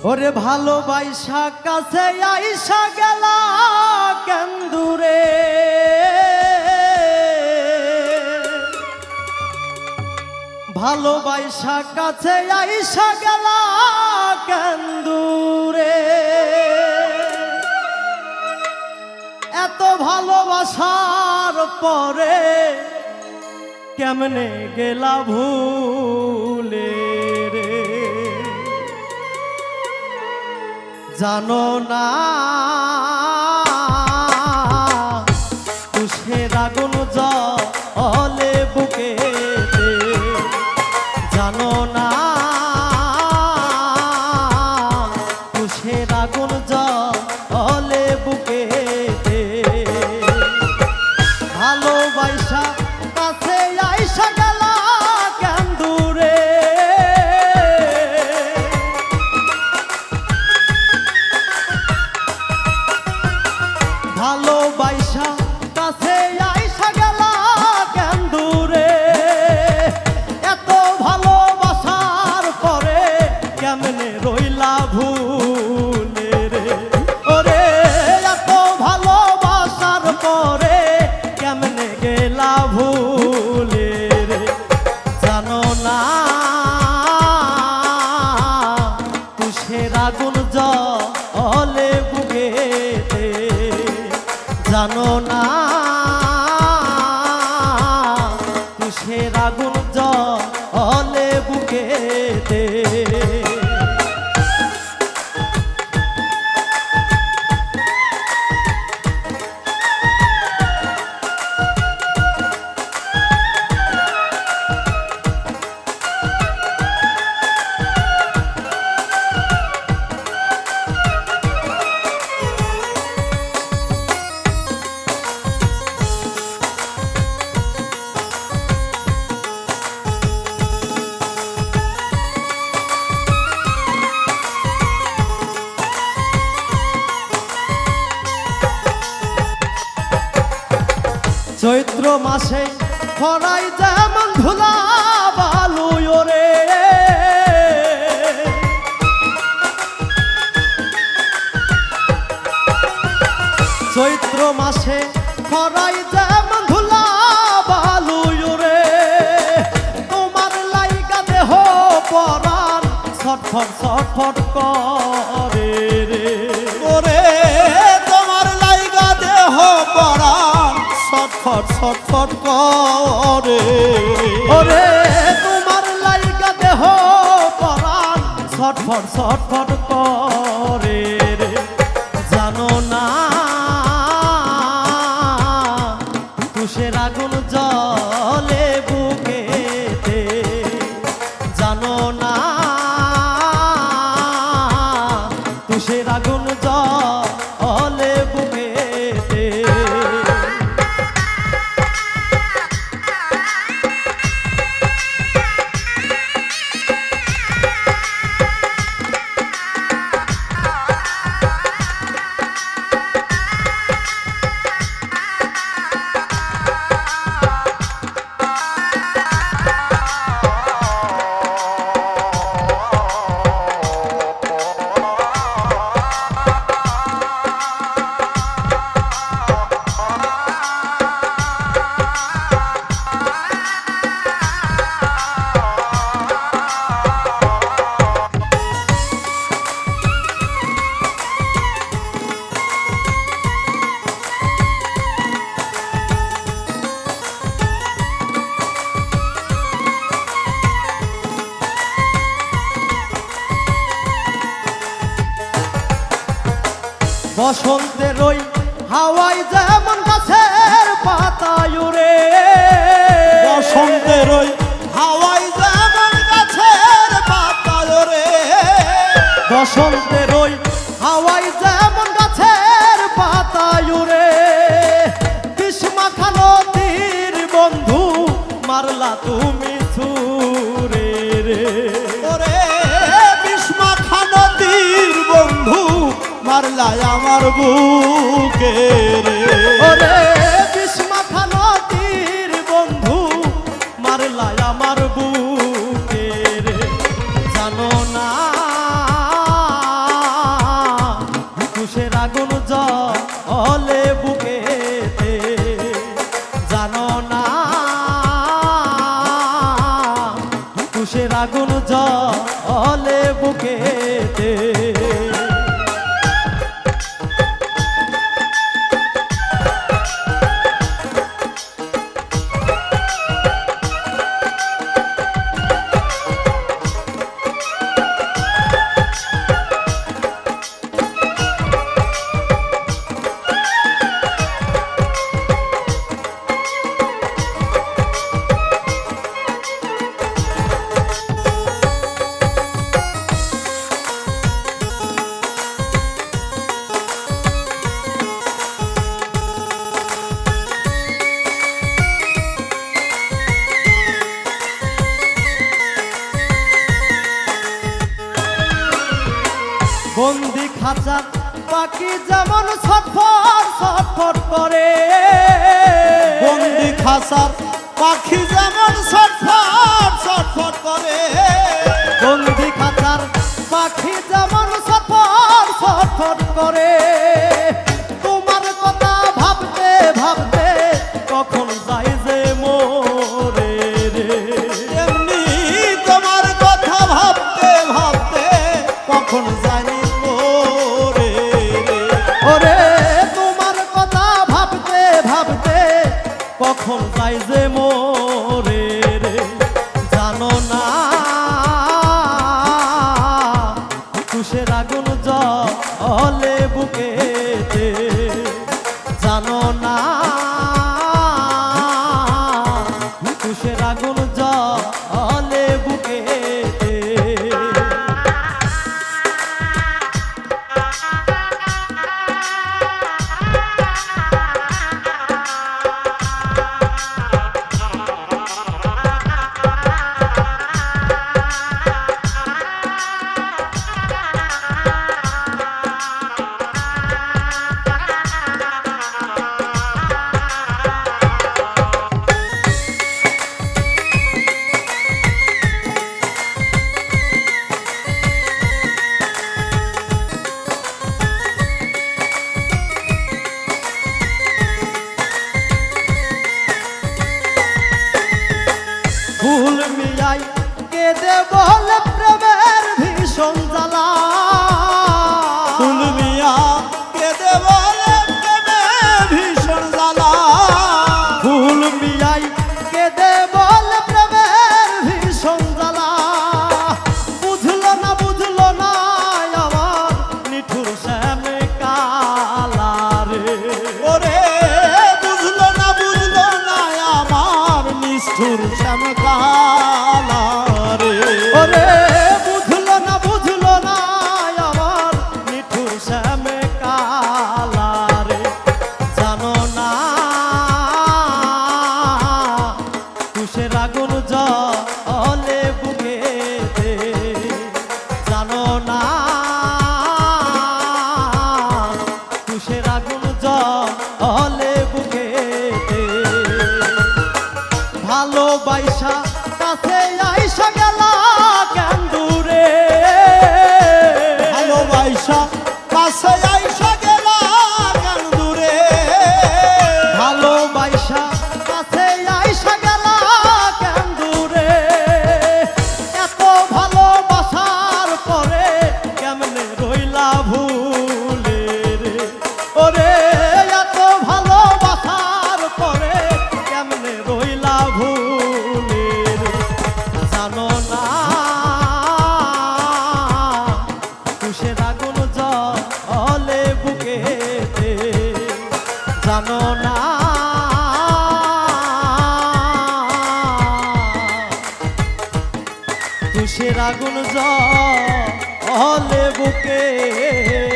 ওরে ভালোবাসা কাছে আইসা গেলা কেন্দুরে ভালোবাসা কাছে আইসা গেলা কেন্দুরে এত ভালোবাসার পরে কেমনে গেলা ভুলে রে জানো না তুষের আগুন জ্বলে বুকেতে জানো না তুষের আগুন জ্বলে বুকেতে ভালোবাসা কাছে আইসা গেলা কেন্দুরে ভালোবাসা কাছে আইসা গেলা কেন্দুরে এত ভালোবাসার পরে কেমনে রইলা ভুলে রে ওরে এত ভালোবাসার পরে কেমনে গেলা ভুলে রে জানো না তুষের আগুন জ্বলে বুকেতে জানো না তুষের আগুন জ্বলে বুকেতে চৈত্র মাসে খরাই যেমন ধুলা বালু রে চৈত্র মাসে খরাই যেমন ধুলা বালু রে তোমার লাইগা দেহ পরাণ ছটফট ছটফট করে রে ওরে তোমার লাইগা দেহ পরাণ ছটফট ছটফট করে ওরে তোমার লাইগা দেহ পরাণ ছটফট ছটফট করে রে জানো না তুষের আগুন জ্বলে বুকেতে জানো না তুষের আগুন জ্বলে বুকেতে বসন্তের ওই হাওয়ায় যেমন গাছের পাতায় রে বসন্তের ওই হাওয়ায় যেমন গাছের পাতায় রে বসন্তের ওই হাওয়ায় যেমন গাছের পাতায় রে বিষ্মাখা নদীর বন্ধু মারলা তুমি ছুরে রে ওরে বিষ্মাখা নদীর বন্ধু মারলাই আমার বুকে রে ওরে বিষ্মাখা নদীর বন্ধু মারলাই আমার বুকে রে জানো না তুষের আগুন জ্বলে বুকেতে। বন্দি খাঁচার পাখি যেমন ছটফট ছটফট করে, বন্দি খাসার পাখি যেমন ছটফট ছটফট করে, বন্দি খাঁচার পাখি যেমন ছটফট ছটফট করে। তোমার কথা ভাবতে ভাবতে কখন যাই যে মোরে রে, এমনি তোমার কথা ভাবতে ভাবতে কখন জানি মোরে রে। ওরে তোমার কথা ভাবতে ভাবতে কখন যাই যে মোরে রে। জানো না তুষের আগুন জ্বলে বুকেতে, জানো না তুষের আগুন জ্বলে বুকেতে। ফুল মিয়াই কেঁদে বলে প্রেমের ভীষণ জ্বালা, ফুল মিয়া কেঁদে বলে প্রেমে ভীষণ জ্বালা, ফুল মিয়াই কেঁদে বলে প্রেমের ভীষণ জ্বালা। বুঝলো না আমার নিঠুর শ্যামে কালা রে, ওরে বুঝলো না আমার নিষ্ঠুর শ্যামকালা রে। ওরে বুঝলো না আমার নিঠুর শ্যামে কালা রে। জানো না তুষের আগুন জ্বলে বুকেতে, জানো না তুষের আগুন জ্বলে বুকেতে। ভালোবাসা কাছে আইসা গেলা কেন দূরে, ভালোবাসা কাছে আইসা গেলা কেন দূরে, ভালোবাসা কাছে আইসা গেলা কেন দূরে। এত ভালোবাসার পরে কেমনে রইলা ভুলে রে, ওরে এত ভালোবাসার পরে কেমনে রইলা ভুলে রে। জানো না তুষের আগুন জ্বলে বুকেতে, জানো না তুষের আগুন জ্বলে বুকেতে।